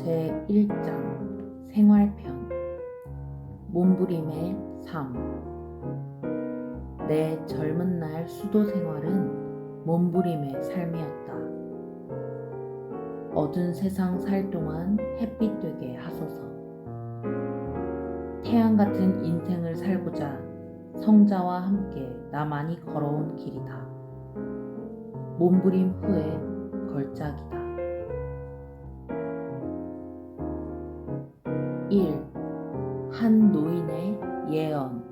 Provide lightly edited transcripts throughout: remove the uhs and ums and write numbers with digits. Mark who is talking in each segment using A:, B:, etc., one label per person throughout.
A: 제1장 생활편 몸부림의 삶. 내 젊은 날 수도 생활은 몸부림의 삶이었다. 어두운 세상 살 동안 햇빛 되게 하소서. 태양 같은 인생을 살고자 성자와 함께 나만이 걸어온 길이다. 몸부림 후에 걸작이다. 1. 한 노인의 예언.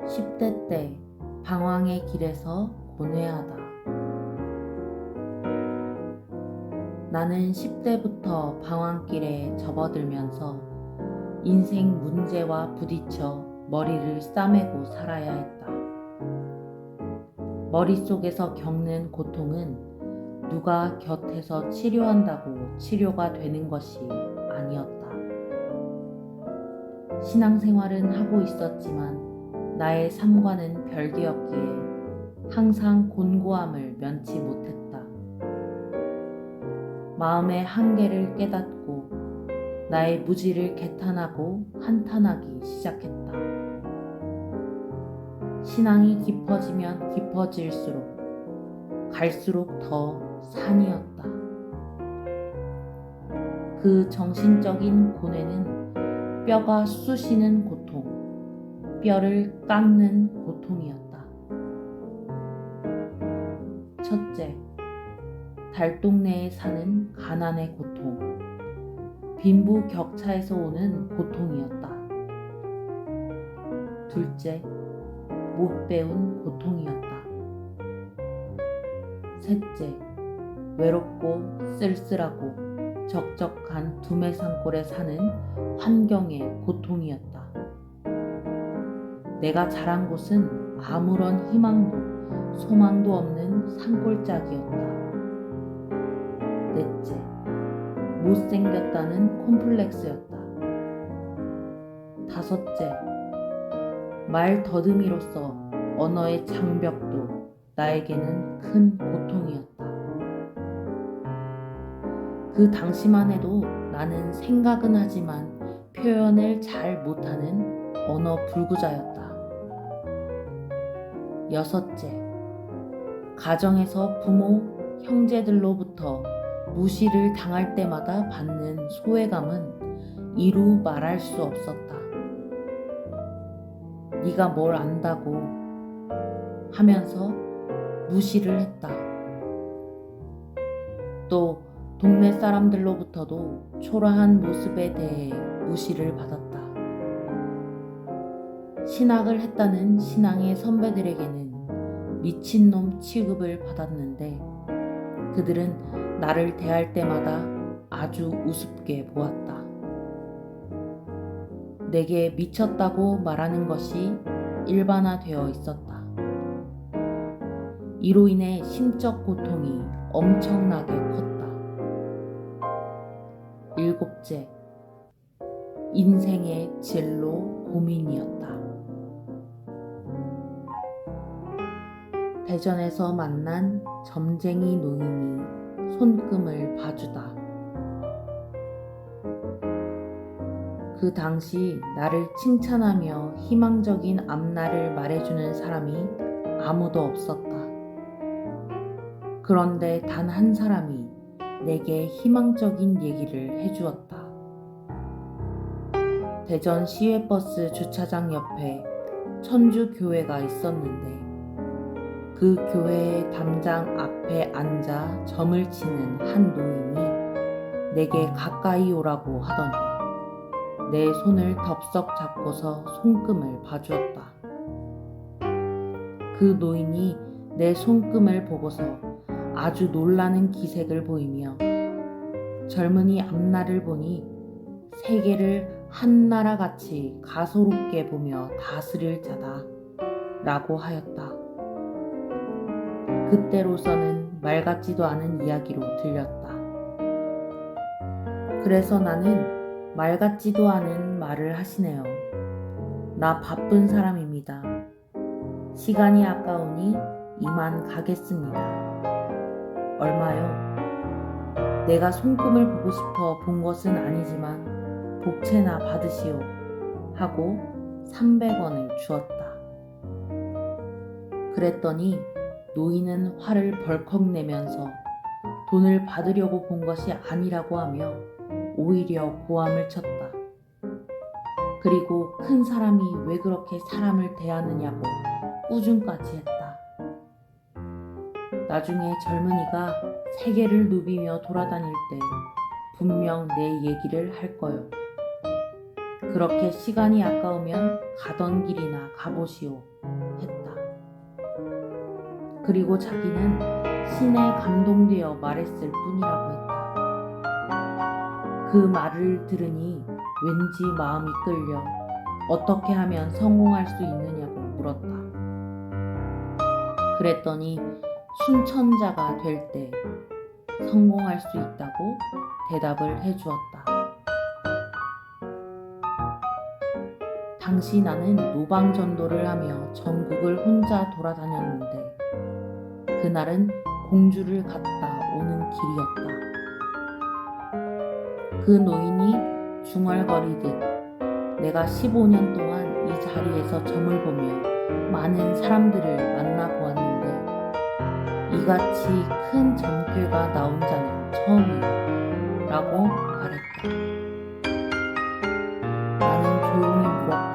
A: 10대 때 방황의 길에서 고뇌하다. 나는 10대부터 방황길에 접어들면서 인생 문제와 부딪혀 머리를 싸매고 살아야 했다. 머릿속에서 겪는 고통은 누가 곁에서 치료한다고 치료가 되는 것이 아니었다. 신앙생활은 하고 있었지만 나의 삶과는 별개였기에 항상 곤고함을 면치 못했다. 마음의 한계를 깨닫고 나의 무지를 개탄하고 한탄하기 시작했다. 신앙이 깊어지면 깊어질수록 갈수록 더 산이었다. 그 정신적인 고뇌는 뼈가 쑤시는 고통, 뼈를 깎는 고통이었다. 첫째, 달동네에 사는 가난의 고통, 빈부격차에서 오는 고통이었다. 둘째, 못 배운 고통이었다. 셋째, 외롭고 쓸쓸하고 적적한 두메산골에 사는 환경의 고통이었다. 내가 자란 곳은 아무런 희망도 소망도 없는 산골짜기였다. 넷째, 못생겼다는 콤플렉스였다. 다섯째, 말 더듬이로서 언어의 장벽도 나에게는 큰 고통이었다. 그 당시만 해도 나는 생각은 하지만 표현을 잘 못하는 언어 불구자였다. 여섯째, 가정에서 부모, 형제들로부터 무시를 당할 때마다 받는 소외감은 이루 말할 수 없었다. 네가 뭘 안다고 하면서 무시를 했다. 또 동네 사람들로부터도 초라한 모습에 대해 무시를 받았다. 신학을 했다는 신앙의 선배들에게는 미친놈 취급을 받았는데 그들은 나를 대할 때마다 아주 우습게 보았다. 내게 미쳤다고 말하는 것이 일반화되어 있었다. 이로 인해 심적 고통이 엄청나게 컸다. 일곱째, 인생의 진로 고민이었다. 대전에서 만난 점쟁이 노인이 손금을 봐주다. 그 당시 나를 칭찬하며 희망적인 앞날을 말해주는 사람이 아무도 없었다. 그런데 단 한 사람이 내게 희망적인 얘기를 해주었다. 대전 시외버스 주차장 옆에 천주교회가 있었는데 그 교회의 담장 앞에 앉아 점을 치는 한 노인이 내게 가까이 오라고 하더니 내 손을 덥석 잡고서 손금을 봐주었다. 그 노인이 내 손금을 보고서 아주 놀라는 기색을 보이며 젊은이 앞날을 보니 세계를 한나라같이 가소롭게 보며 다스릴 자다 라고 하였다. 그때로서는 말 같지도 않은 이야기로 들렸다. 그래서 나는 말 같지도 않은 말을 하시네요. 나 바쁜 사람입니다. 시간이 아까우니 이만 가겠습니다. 얼마요? 내가 손금을 보고 싶어 본 것은 아니지만 복채나 받으시오 하고 300원을 주었다. 그랬더니 노인은 화를 벌컥 내면서 돈을 받으려고 본 것이 아니라고 하며 오히려 고함을 쳤다. 그리고 큰 사람이 왜 그렇게 사람을 대하느냐고 꾸중까지 했다. 나중에 젊은이가 세계를 누비며 돌아다닐 때 분명 내 얘기를 할 거요. 그렇게 시간이 아까우면 가던 길이나 가보시오 했다. 그리고 자기는 신에 감동되어 말했을 뿐이라고 했다. 그 말을 들으니 왠지 마음이 끌려 어떻게 하면 성공할 수 있느냐고 물었다. 그랬더니 순천자가 될 때 성공할 수 있다고 대답을 해주었다. 당시 나는 노방전도를 하며 전국을 혼자 돌아다녔는데 그날은 공주를 갔다 오는 길이었다. 그 노인이 중얼거리듯 내가 15년 동안 이 자리에서 점을 보며 많은 사람들을 만나보았는데 이같이 큰 점괘가 나온 자는 처음이야 라고 말했다. 나는 조용히 물었다.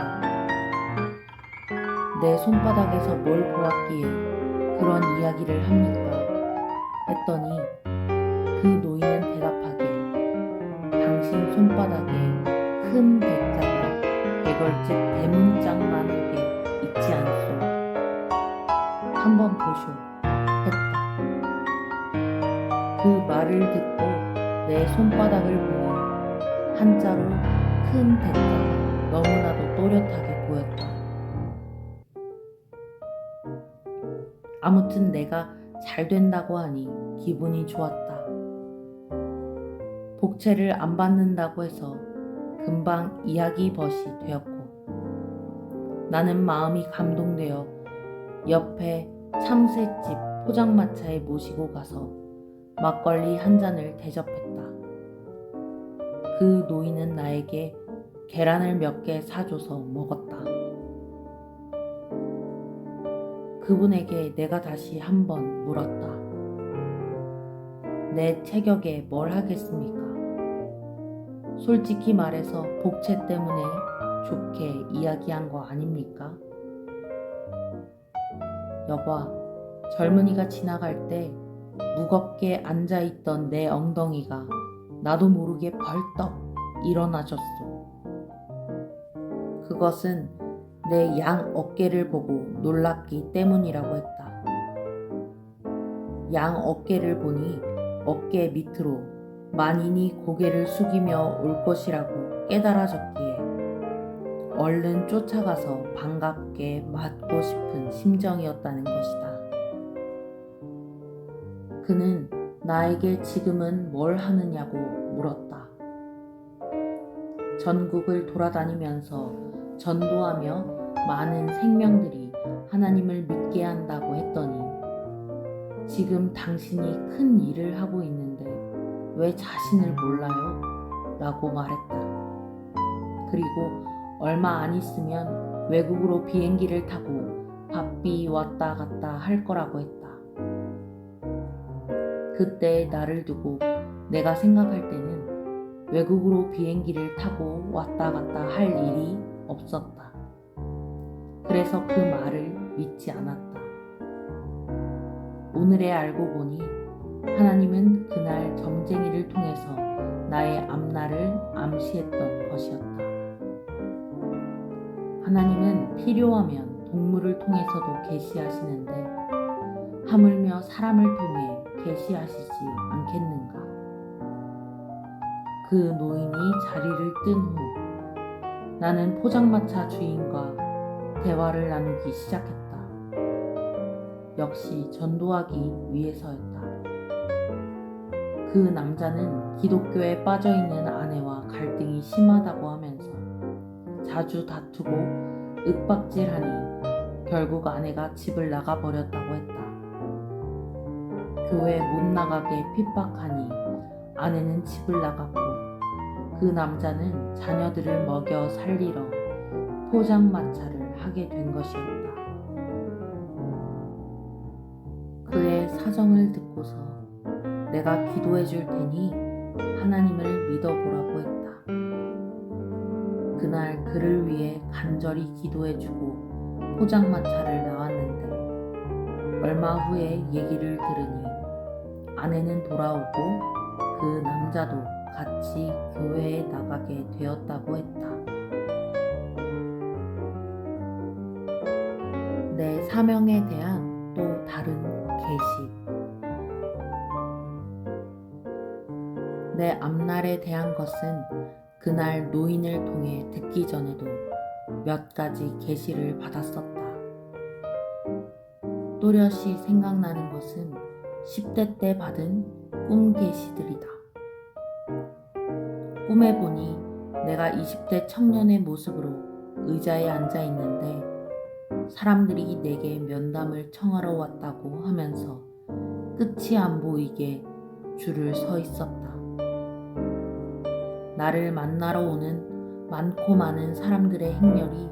A: 내 손바닥에서 뭘 보았기에 그런 이야기를 합니까? 했더니 그 노인은 대답하길 당신 손바닥에 큰 백자가 개걸집 대문짝만하게 있지 않소. 한번 보쇼 했다. 그 말을 듣고 내 손바닥을 보니 한자로 큰 백자가 너무나도 또렷하게 보였다. 아무튼 내가 잘 된다고 하니 기분이 좋았다. 복채를 안 받는다고 해서 금방 이야기 벗이 되었고 나는 마음이 감동되어 옆에 참새집 포장마차에 모시고 가서 막걸리 한 잔을 대접했다. 그 노인은 나에게 계란을 몇 개 사줘서 먹었다. 그분에게 내가 다시 한번 물었다. 내 체격에 뭘 하겠습니까? 솔직히 말해서 복채 때문에 좋게 이야기한 거 아닙니까? 여봐, 젊은이가 지나갈 때 무겁게 앉아있던 내 엉덩이가 나도 모르게 벌떡 일어나졌소. 그것은 내 양 어깨를 보고 놀랐기 때문이라고 했다. 양 어깨를 보니 어깨 밑으로 만인이 고개를 숙이며 올 것이라고 깨달아졌기에 얼른 쫓아가서 반갑게 맞고 싶은 심정이었다는 것이다. 그는 나에게 지금은 뭘 하느냐고 물었다. 전국을 돌아다니면서 전도하며 많은 생명들이 하나님을 믿게 한다고 했더니 지금 당신이 큰 일을 하고 있는데 왜 자신을 몰라요? 라고 말했다. 그리고 얼마 안 있으면 외국으로 비행기를 타고 바삐 왔다 갔다 할 거라고 했다. 그때 나를 두고 내가 생각할 때는 외국으로 비행기를 타고 왔다 갔다 할 일이 없었다. 그래서 그 말을 믿지 않았다. 오늘에 알고 보니 하나님은 그날 점쟁이를 통해서 나의 앞날을 암시했던 것이었다. 하나님은 필요하면 동물을 통해서도 계시하시는데 하물며 사람을 통해 계시하시지 않겠는가. 그 노인이 자리를 뜬 후 나는 포장마차 주인과 대화를 나누기 시작했다. 역시 전도하기 위해서였다. 그 남자는 기독교에 빠져있는 아내와 갈등이 심하다고 하면서 자주 다투고 윽박질하니 결국 아내가 집을 나가버렸다고 했다. 교회 못 나가게 핍박하니 아내는 집을 나갔고 그 남자는 자녀들을 먹여 살리러 포장마차를 하게 된 것이었다. 그의 사정을 듣고서 내가 기도해 줄 테니 하나님을 믿어보라고 했다. 그날 그를 위해 간절히 기도해 주고 포장마차를 나왔는데 얼마 후에 얘기를 들으니 아내는 돌아오고 그 남자도 같이 교회에 나가게 되었다고 했다. 내 사명에 대한 또 다른 계시. 내 앞날에 대한 것은 그날 노인을 통해 듣기 전에도 몇 가지 계시를 받았었다. 또렷이 생각나는 것은 10대 때 받은 꿈 계시들이다. 꿈에 보니 내가 20대 청년의 모습으로 의자에 앉아 있는데 사람들이 내게 면담을 청하러 왔다고 하면서 끝이 안 보이게 줄을 서 있었다. 나를 만나러 오는 많고 많은 사람들의 행렬이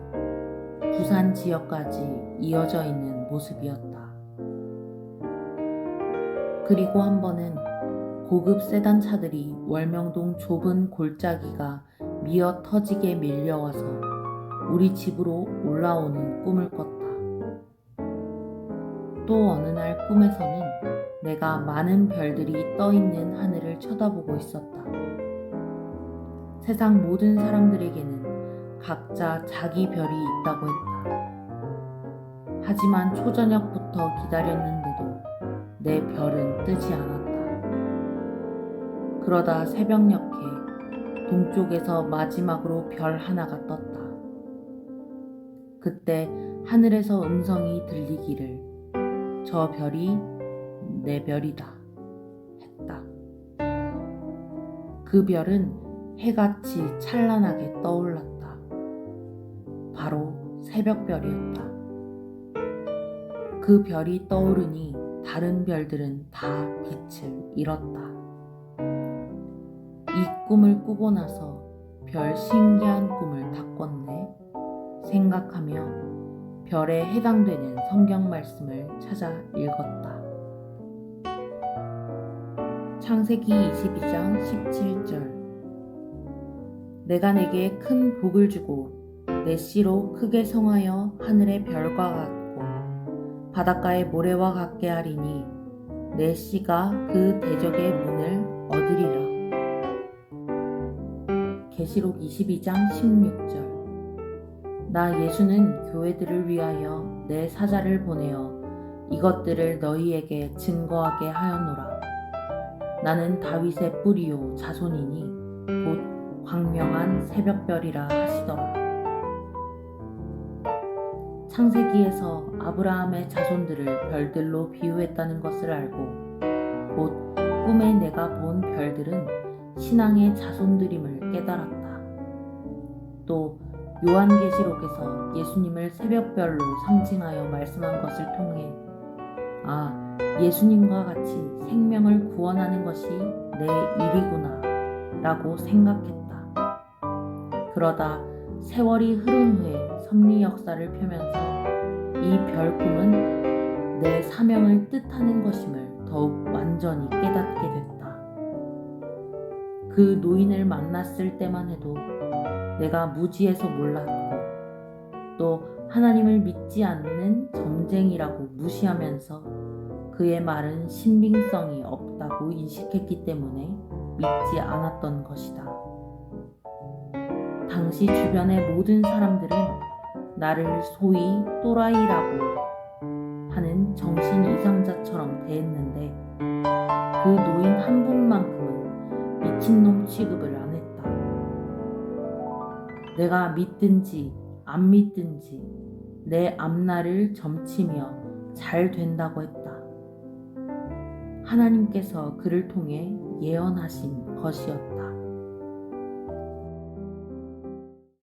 A: 부산 지역까지 이어져 있는 모습이었다. 그리고 한 번은 고급 세단 차들이 월명동 좁은 골짜기가 미어 터지게 밀려와서 우리 집으로 올라오는 꿈을 꿨다. 또 어느 날 꿈에서는 내가 많은 별들이 떠 있는 하늘을 쳐다보고 있었다. 세상 모든 사람들에게는 각자 자기 별이 있다고 했다. 하지만 초저녁부터 기다렸는데도 내 별은 뜨지 않았다. 그러다 새벽녘에 동쪽에서 마지막으로 별 하나가 떴다. 그때 하늘에서 음성이 들리기를 저 별이 내 별이다 했다. 그 별은 해같이 찬란하게 떠올랐다. 바로 새벽별이었다. 그 별이 떠오르니 다른 별들은 다 빛을 잃었다. 이 꿈을 꾸고 나서 별 신기한 꿈을 다 꿨네 생각하며 별에 해당되는 성경 말씀을 찾아 읽었다. 창세기 22장 17절. 내가 내게 큰 복을 주고 내 씨로 크게 성하여 하늘의 별과 같고 바닷가의 모래와 같게 하리니 내 씨가 그 대적의 문을 얻으리라. 계시록 22장 16절. 나 예수는 교회들을 위하여 내 사자를 보내어 이것들을 너희에게 증거하게 하였노라. 나는 다윗의 뿌리요 자손이니 곧 광명한 새벽별이라 하시더라. 창세기에서 아브라함의 자손들을 별들로 비유했다는 것을 알고 곧 꿈에 내가 본 별들은 신앙의 자손들임을 깨달았다. 또 요한계시록에서 예수님을 새벽별로 상징하여 말씀한 것을 통해 예수님과 같이 생명을 구원하는 것이 내 일이구나 라고 생각했다. 그러다 세월이 흐른 후에 섭리 역사를 펴면서 이 별꿈은 내 사명을 뜻하는 것임을 더욱 완전히 깨닫게 됐다. 그 노인을 만났을 때만 해도 내가 무지해서 몰랐고 또 하나님을 믿지 않는 점쟁이라고 무시하면서 그의 말은 신빙성이 없다고 인식했기 때문에 믿지 않았던 것이다. 당시 주변의 모든 사람들은 나를 소위 또라이라고 하는 정신 이상자처럼 대했는데 그 노인 한 분만큼은 미친놈 취급을 안 했다. 내가 믿든지 안 믿든지 내 앞날을 점치며 잘 된다고 했다. 하나님께서 그를 통해 예언하신 것이었다.